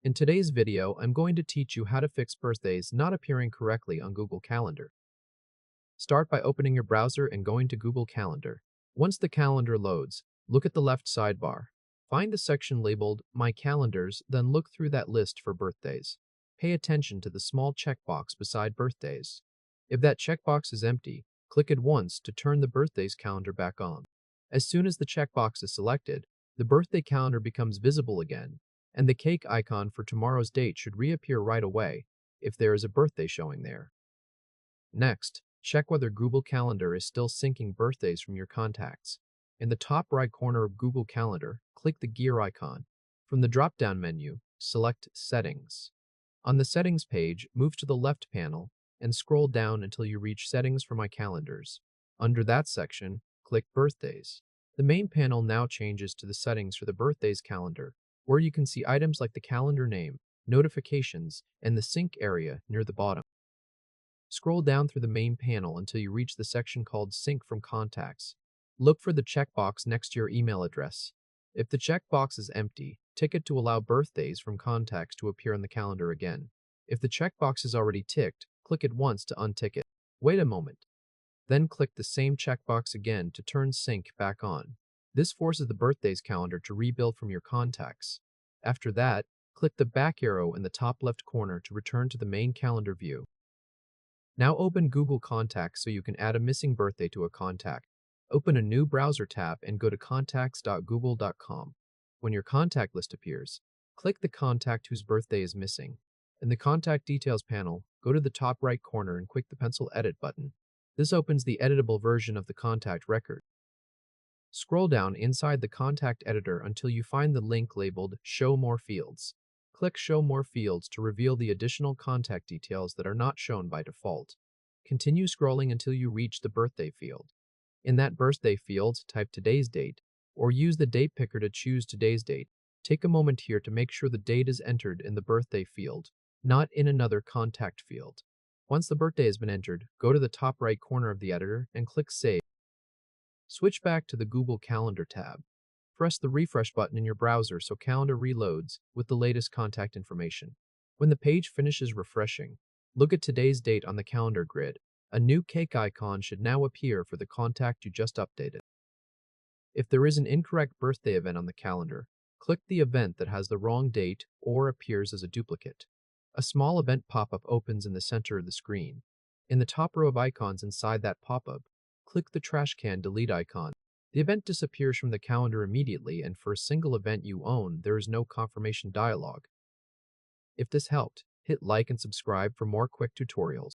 In today's video, I'm going to teach you how to fix birthdays not appearing correctly on Google Calendar. Start by opening your browser and going to Google Calendar. Once the calendar loads, look at the left sidebar. Find the section labeled My Calendars, then look through that list for birthdays. Pay attention to the small checkbox beside birthdays. If that checkbox is empty, click it once to turn the birthdays calendar back on. As soon as the checkbox is selected, the birthday calendar becomes visible again, and the cake icon for tomorrow's date should reappear right away if there is a birthday showing there. Next, check whether Google Calendar is still syncing birthdays from your contacts. In the top right corner of Google Calendar, click the gear icon. From the drop-down menu, select Settings. On the Settings page, move to the left panel and scroll down until you reach Settings for My Calendars. Under that section, click Birthdays. The main panel now changes to the settings for the birthdays calendar, where you can see items like the calendar name, notifications, and the sync area near the bottom. Scroll down through the main panel until you reach the section called Sync from Contacts. Look for the checkbox next to your email address. If the checkbox is empty, tick it to allow birthdays from contacts to appear on the calendar again. If the checkbox is already ticked, click it once to untick it. Wait a moment. Then click the same checkbox again to turn sync back on. This forces the birthdays calendar to rebuild from your contacts. After that, click the back arrow in the top left corner to return to the main calendar view. Now open Google Contacts so you can add a missing birthday to a contact. Open a new browser tab and go to contacts.google.com. When your contact list appears, click the contact whose birthday is missing. In the Contact Details panel, go to the top right corner and click the Pencil Edit button. This opens the editable version of the contact record. Scroll down inside the contact editor until you find the link labeled Show More Fields. Click Show More Fields to reveal the additional contact details that are not shown by default. Continue scrolling until you reach the birthday field. In that birthday field, type today's date, or use the date picker to choose today's date. Take a moment here to make sure the date is entered in the birthday field, not in another contact field. Once the birthday has been entered, go to the top right corner of the editor and click Save. Switch back to the Google Calendar tab. Press the refresh button in your browser so Calendar reloads with the latest contact information. When the page finishes refreshing, look at today's date on the calendar grid. A new cake icon should now appear for the contact you just updated. If there is an incorrect birthday event on the calendar, click the event that has the wrong date or appears as a duplicate. A small event pop-up opens in the center of the screen. In the top row of icons inside that pop-up, click the trash can delete icon. The event disappears from the calendar immediately, and for a single event you own, there is no confirmation dialog. If this helped, hit like and subscribe for more quick tutorials.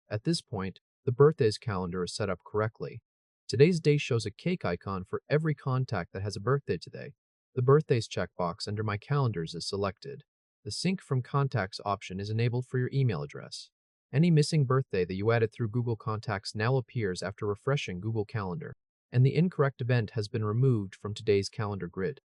At this point, the birthdays calendar is set up correctly. Today's date shows a cake icon for every contact that has a birthday today. The birthdays checkbox under My Calendars is selected. The Sync from Contacts option is enabled for your email address. Any missing birthday that you added through Google Contacts now appears after refreshing Google Calendar, and the incorrect event has been removed from today's calendar grid.